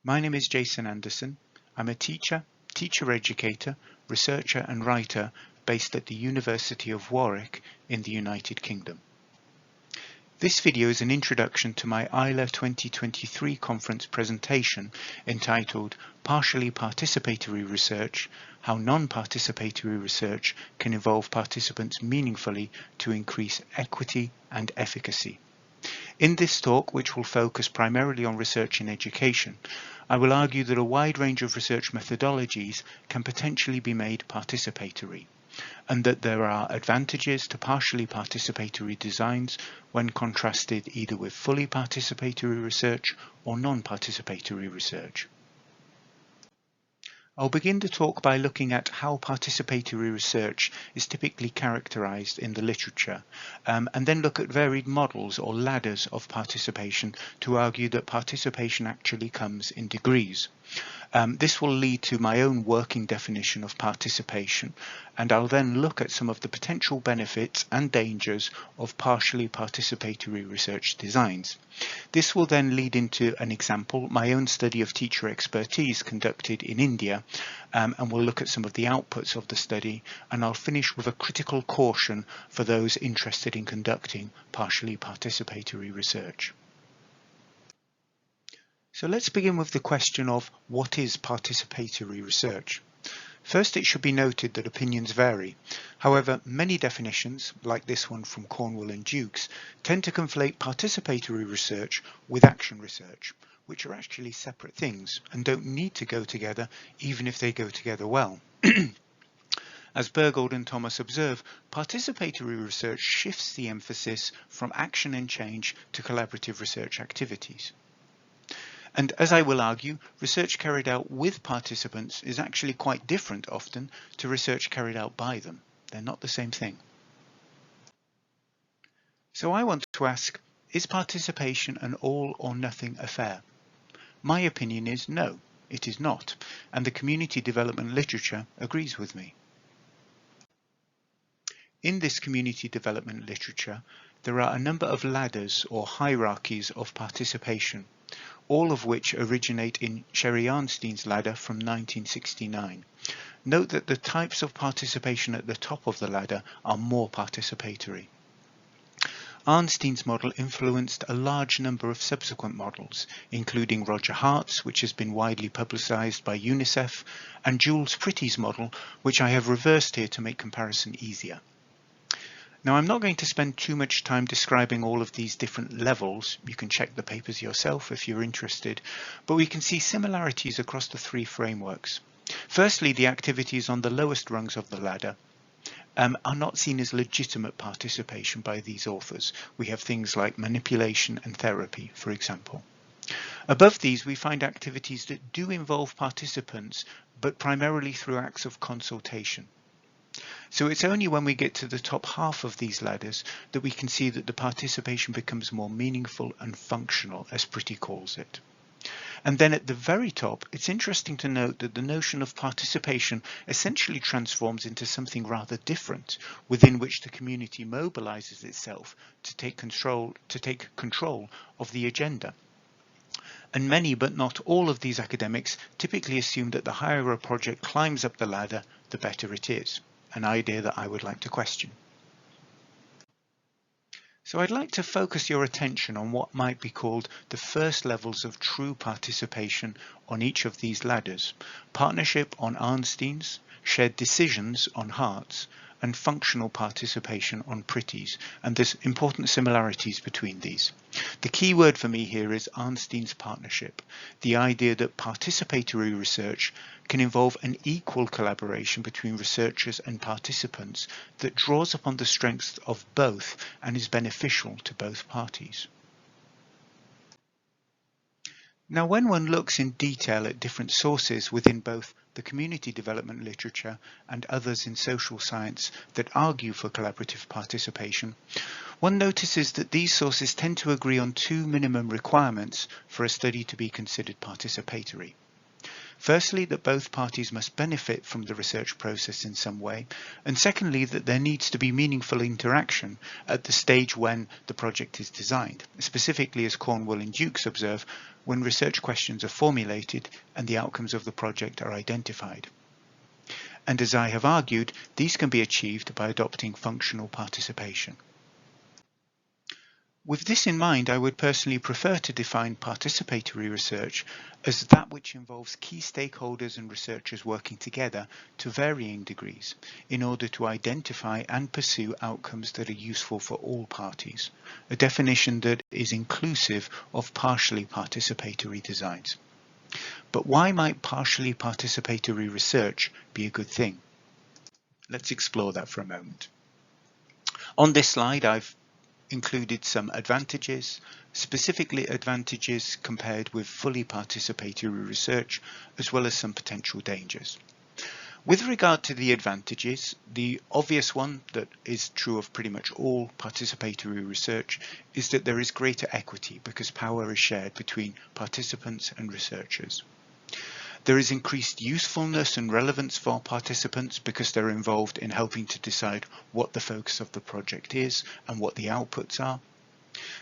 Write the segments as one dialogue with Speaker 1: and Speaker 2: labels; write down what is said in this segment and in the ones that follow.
Speaker 1: My name is Jason Anderson. I'm a teacher, teacher-educator, researcher and writer based at the University of Warwick in the United Kingdom. This video is an introduction to my ILA 2023 conference presentation entitled Partially Participatory Research: How Non-Participatory Research Can Involve Participants Meaningfully to Increase Equity and Efficacy. In this talk, which will focus primarily on research in education, I will argue that a wide range of research methodologies can potentially be made participatory, and that there are advantages to partially participatory designs when contrasted either with fully participatory research or non-participatory research. I'll begin the talk by looking at how participatory research is typically characterized in the literature, and then look at varied models or ladders of participation to argue that participation actually comes in degrees. This will lead to my own working definition of participation, and I'll then look at some of the potential benefits and dangers of partially participatory research designs. This will then lead into an example, my own study of teacher expertise conducted in India, and we'll look at some of the outputs of the study, and I'll finish with a critical caution for those interested in conducting partially participatory research. So let's begin with the question of what is participatory research. First, it should be noted that opinions vary. However, many definitions, like this one from Cornwell and Dukes, tend to conflate participatory research with action research, which are actually separate things and don't need to go together even if they go together well. As Bergold and Thomas observe, participatory research shifts the emphasis from action and change to collaborative research activities. And as I will argue, research carried out with participants is actually quite different often to research carried out by them. They're not the same thing. So I want to ask, is participation an all or nothing affair? My opinion is no, it is not, and the community development literature agrees with me. In this community development literature, there are a number of ladders or hierarchies of participation, all of which originate in Sherry Arnstein's ladder from 1969. Note that the types of participation at the top of the ladder are more participatory. Arnstein's model influenced a large number of subsequent models, including Roger Hart's, which has been widely publicized by UNICEF, and Jules Pretty's model, which I have reversed here to make comparison easier. Now, I'm not going to spend too much time describing all of these different levels. You can check the papers yourself if you're interested, but we can see similarities across the three frameworks. Firstly, the activities on the lowest rungs of the ladder are not seen as legitimate participation by these authors. We have things like manipulation and therapy, for example. Above these, we find activities that do involve participants, but primarily through acts of consultation. So it's only when we get to the top half of these ladders that we can see that the participation becomes more meaningful and functional, as Pretty calls it. And then at the very top, it's interesting to note that the notion of participation essentially transforms into something rather different, within which the community mobilizes itself to take control of the agenda. And many, but not all, of these academics typically assume that the higher a project climbs up the ladder, the better it is. An idea that I would like to question. So I'd like to focus your attention on what might be called the first levels of true participation on each of these ladders: partnership on Arnstein's, shared decisions on Hart's, and functional participation on Pretty's, and there's important similarities between these. The key word for me here is Arnstein's partnership, the idea that participatory research can involve an equal collaboration between researchers and participants that draws upon the strengths of both and is beneficial to both parties. Now, when one looks in detail at different sources within both the community development literature and others in social science that argue for collaborative participation, one notices that these sources tend to agree on two minimum requirements for a study to be considered participatory. Firstly, that both parties must benefit from the research process in some way, and secondly, that there needs to be meaningful interaction at the stage when the project is designed, specifically, as Cornwell and Dukes observe, when research questions are formulated and the outcomes of the project are identified. And as I have argued, these can be achieved by adopting functional participation. With this in mind, I would personally prefer to define participatory research as that which involves key stakeholders and researchers working together to varying degrees in order to identify and pursue outcomes that are useful for all parties, a definition that is inclusive of partially participatory designs. But why might partially participatory research be a good thing? Let's explore that for a moment. On this slide, I've included some advantages, specifically advantages compared with fully participatory research, as well as some potential dangers. With regard to the advantages, the obvious one that is true of pretty much all participatory research is that there is greater equity because power is shared between participants and researchers. There is increased usefulness and relevance for participants because they're involved in helping to decide what the focus of the project is and what the outputs are.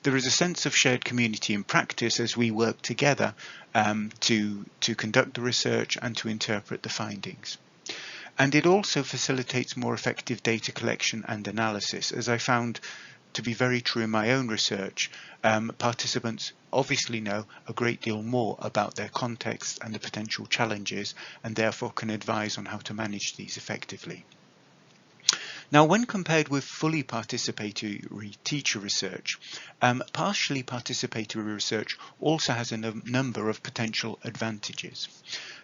Speaker 1: There is a sense of shared community in practice as we work together to conduct the research and to interpret the findings. And it also facilitates more effective data collection and analysis, as I found to be very true in my own research. Participants obviously know a great deal more about their context and the potential challenges, and therefore can advise on how to manage these effectively. Now, when compared with fully participatory teacher research, partially participatory research also has a number of potential advantages.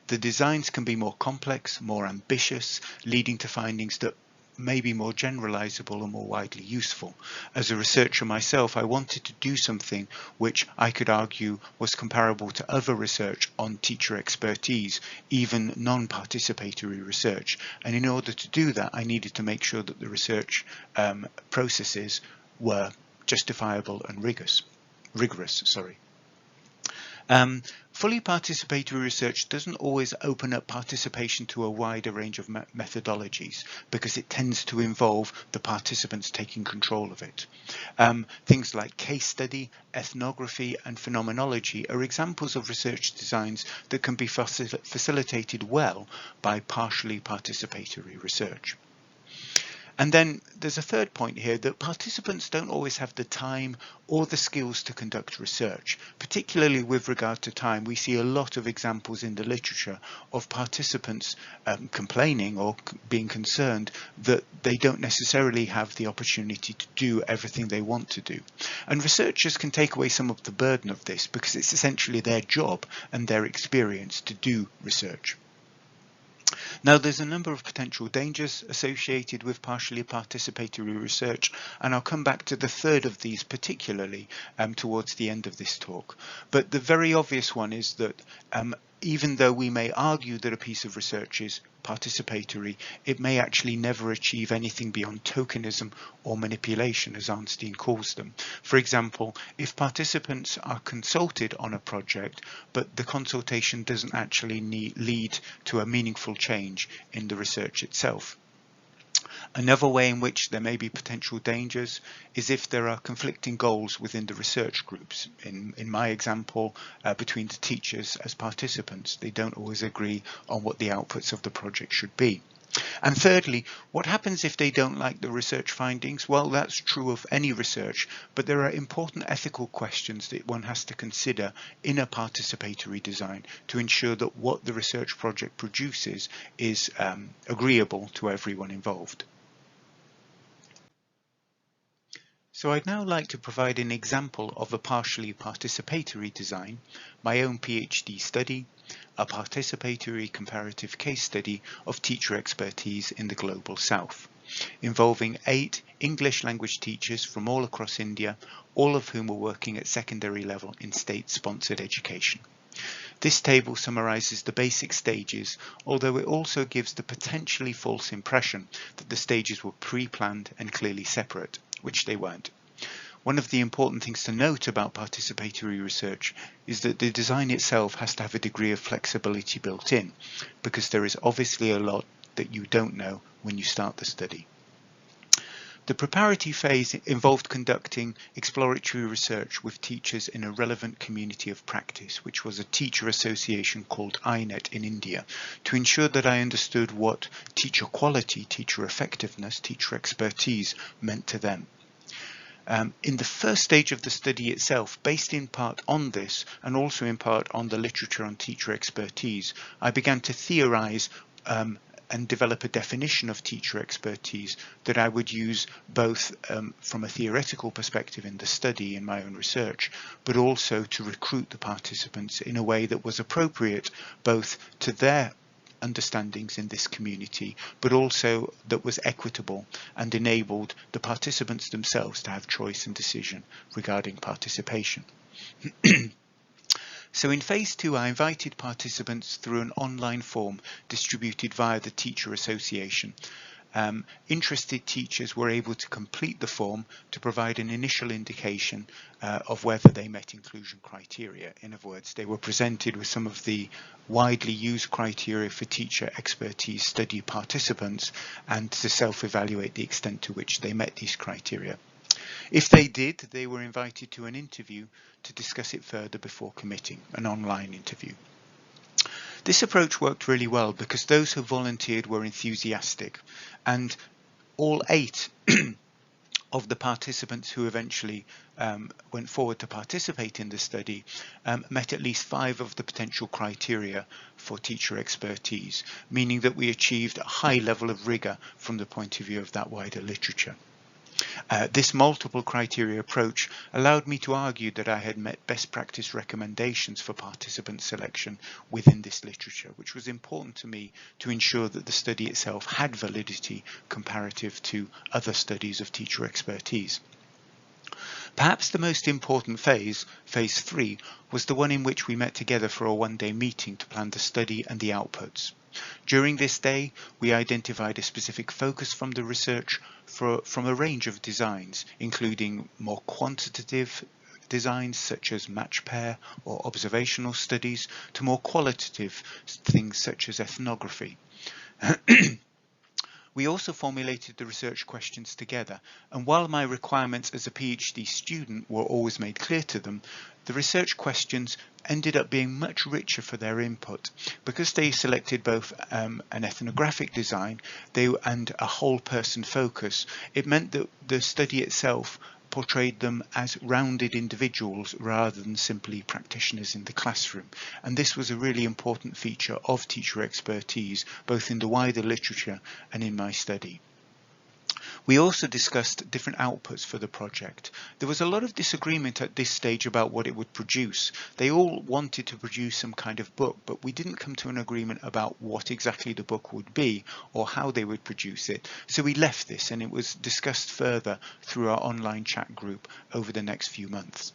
Speaker 1: The designs can be more complex, more ambitious, leading to findings that may be more generalizable and more widely useful. As a researcher myself, I wanted to do something which I could argue was comparable to other research on teacher expertise, even non-participatory research. And in order to do that, I needed to make sure that the research processes were justifiable and rigorous. Fully participatory research doesn't always open up participation to a wider range of methodologies because it tends to involve the participants taking control of it. Things like case study, ethnography and phenomenology are examples of research designs that can be facilitated well by partially participatory research. And then there's a third point here, that participants don't always have the time or the skills to conduct research. Particularly with regard to time, we see a lot of examples in the literature of participants complaining or being concerned that they don't necessarily have the opportunity to do everything they want to do. And researchers can take away some of the burden of this because it's essentially their job and their experience to do research. Now, there's a number of potential dangers associated with partially participatory research, and I'll come back to the third of these particularly towards the end of this talk. But the very obvious one is that even though we may argue that a piece of research is participatory, it may actually never achieve anything beyond tokenism or manipulation, as Arnstein calls them. For example, if participants are consulted on a project, but the consultation doesn't actually lead to a meaningful change in the research itself. Another way in which there may be potential dangers is if there are conflicting goals within the research groups. In my example, between the teachers as participants, they don't always agree on what the outputs of the project should be. And thirdly, what happens if they don't like the research findings? Well, that's true of any research, but there are important ethical questions that one has to consider in a participatory design to ensure that what the research project produces is agreeable to everyone involved. So I'd now like to provide an example of a partially participatory design, my own PhD study, a participatory comparative case study of teacher expertise in the Global South, involving 8 English language teachers from all across India, all of whom were working at secondary level in state-sponsored education. This table summarizes the basic stages, although it also gives the potentially false impression that the stages were pre-planned and clearly separate, which they weren't. One of the important things to note about participatory research is that the design itself has to have a degree of flexibility built in, because there is obviously a lot that you don't know when you start the study. The preparatory phase involved conducting exploratory research with teachers in a relevant community of practice, which was a teacher association called INET in India, to ensure that I understood what teacher quality, teacher effectiveness, teacher expertise meant to them. In the first stage of the study itself, based in part on this and also in part on the literature on teacher expertise, I began to theorize and develop a definition of teacher expertise that I would use both from a theoretical perspective in the study in my own research, but also to recruit the participants in a way that was appropriate both to their understandings in this community, but also that was equitable and enabled the participants themselves to have choice and decision regarding participation. So in phase 2, I invited participants through an online form distributed via the Teacher Association. Interested teachers were able to complete the form to provide an initial indication of whether they met inclusion criteria. In other words, they were presented with some of the widely used criteria for teacher expertise study participants and to self-evaluate the extent to which they met these criteria. If they did, they were invited to an interview to discuss it further before committing, an online interview. This approach worked really well because those who volunteered were enthusiastic, and all 8 of the participants who eventually went forward to participate in the study met at least 5 of the potential criteria for teacher expertise, meaning that we achieved a high level of rigor from the point of view of that wider literature. This multiple criteria approach allowed me to argue that I had met best practice recommendations for participant selection within this literature, which was important to me to ensure that the study itself had validity comparative to other studies of teacher expertise. Perhaps the most important phase, phase 3, was the one in which we met together for a one-day meeting to plan the study and the outputs. During this day, we identified a specific focus from the research from a range of designs, including more quantitative designs such as match pair or observational studies, to more qualitative things such as ethnography. We also formulated the research questions together, and while my requirements as a PhD student were always made clear to them, the research questions ended up being much richer for their input. Because they selected both an ethnographic design and a whole person focus, it meant that the study itself portrayed them as rounded individuals rather than simply practitioners in the classroom. And this was a really important feature of teacher expertise, both in the wider literature and in my study. We also discussed different outputs for the project. There was a lot of disagreement at this stage about what it would produce. They all wanted to produce some kind of book, but we didn't come to an agreement about what exactly the book would be or how they would produce it. So we left this, and it was discussed further through our online chat group over the next few months.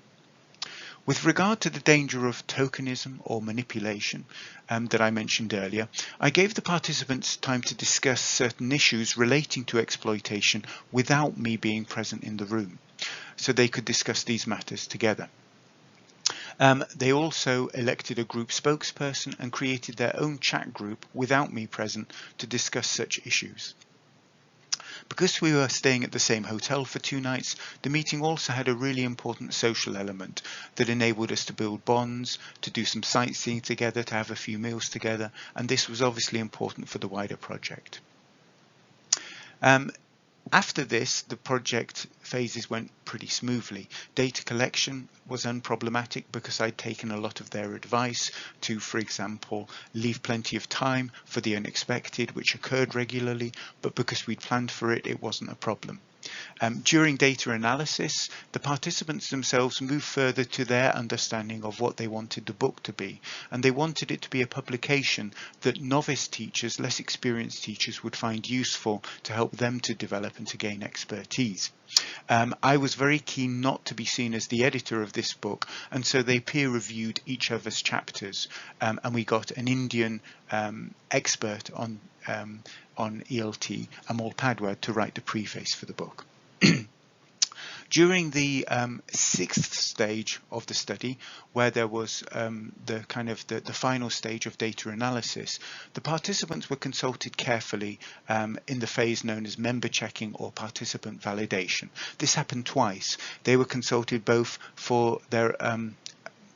Speaker 1: With regard to the danger of tokenism or manipulation that I mentioned earlier, I gave the participants time to discuss certain issues relating to exploitation without me being present in the room, so they could discuss these matters together. They also elected a group spokesperson and created their own chat group without me present to discuss such issues. Because we were staying at the same hotel for 2 nights, the meeting also had a really important social element that enabled us to build bonds, to do some sightseeing together, to have a few meals together, and this was obviously important for the wider project. After this, the project phases went pretty smoothly. Data collection was unproblematic because I'd taken a lot of their advice to, for example, leave plenty of time for the unexpected, which occurred regularly, but because we'd planned for it, it wasn't a problem. During data analysis, the participants themselves moved further to their understanding of what they wanted the book to be, and they wanted it to be a publication that novice teachers, less experienced teachers, would find useful to help them to develop and to gain expertise. I was very keen not to be seen as the editor of this book, and so they peer-reviewed each other's chapters, and we got an Indian expert on ELT, Amol Padwad, to write the preface for the book. During the sixth stage of the study, where there was the final stage of data analysis, the participants were consulted carefully in the phase known as member checking or participant validation. This happened twice. They were consulted both for their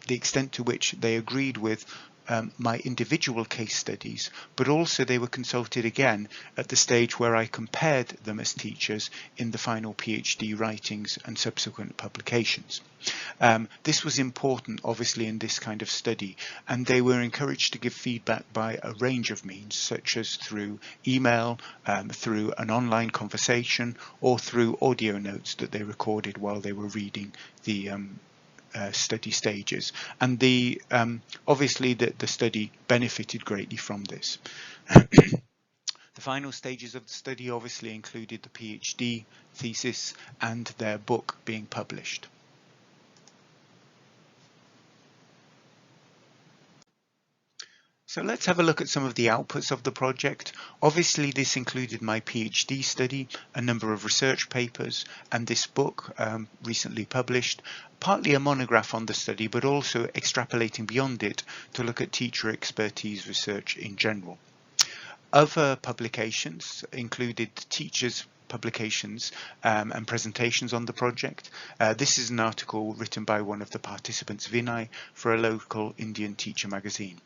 Speaker 1: the extent to which they agreed with my individual case studies, but also they were consulted again at the stage where I compared them as teachers in the final PhD writings and subsequent publications. This was important, obviously, in this kind of study, and they were encouraged to give feedback by a range of means, such as through email, through an online conversation, or through audio notes that they recorded while they were reading the study stages, and obviously the study benefited greatly from this. The final stages of the study obviously included the PhD thesis and their book being published. So let's have a look at some of the outputs of the project. Obviously, this included my PhD study, a number of research papers, and this book recently published, partly a monograph on the study, but also extrapolating beyond it to look at teacher expertise research in general. Other publications included teachers' publications and presentations on the project. This is an article written by one of the participants, Vinay, for a local Indian teacher magazine.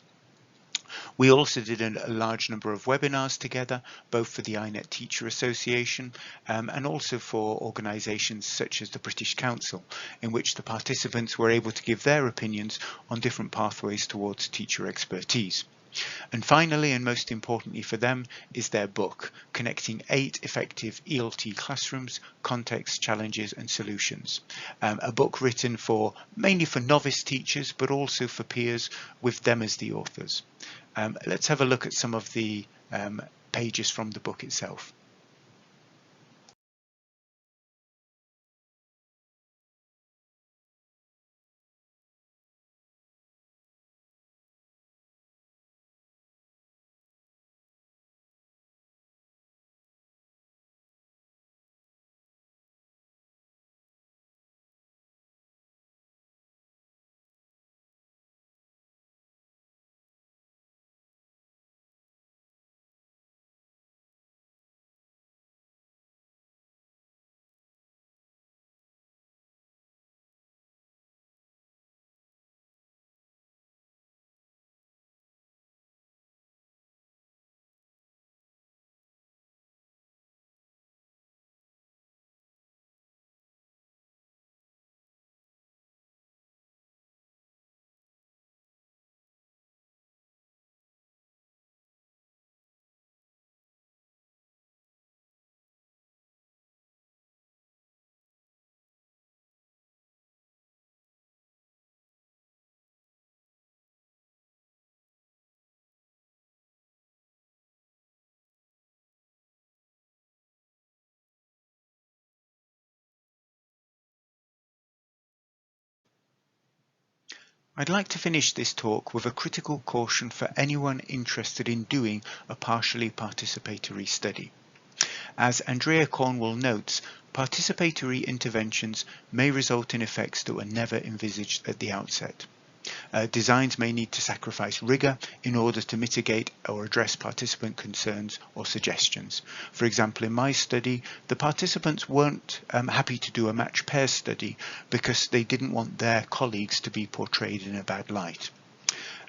Speaker 1: We also did a large number of webinars together, both for the INET Teacher Association and also for organisations such as the British Council, in which the participants were able to give their opinions on different pathways towards teacher expertise. And finally, and most importantly for them, is their book, Connecting 8 Effective ELT Classrooms, Context, Challenges and Solutions. A book written mainly for novice teachers, but also for peers with them as the authors. Let's have a look at some of the pages from the book itself. I'd like to finish this talk with a critical caution for anyone interested in doing a partially participatory study. As Andrea Cornwall notes, participatory interventions may result in effects that were never envisaged at the outset. Designs may need to sacrifice rigour in order to mitigate or address participant concerns or suggestions. For example, in my study, the participants weren't happy to do a matched pair study because they didn't want their colleagues to be portrayed in a bad light.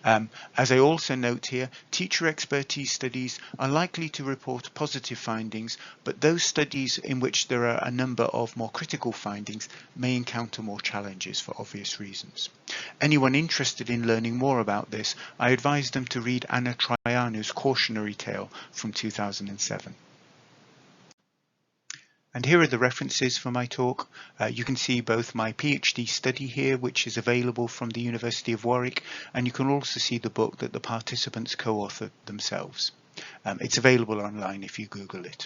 Speaker 1: As I also note here, teacher expertise studies are likely to report positive findings, but those studies in which there are a number of more critical findings may encounter more challenges for obvious reasons. Anyone interested in learning more about this, I advise them to read Anna Traianu's cautionary tale from 2007. And here are the references for my talk. You can see both my PhD study here, which is available from the University of Warwick, and you can also see the book that the participants co-authored themselves. It's available online if you Google it.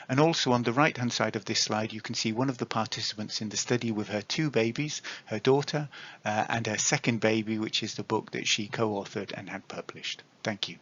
Speaker 1: And also on the right hand side of this slide, you can see one of the participants in the study with her 2 babies, her daughter and her second baby, which is the book that she co-authored and had published. Thank you.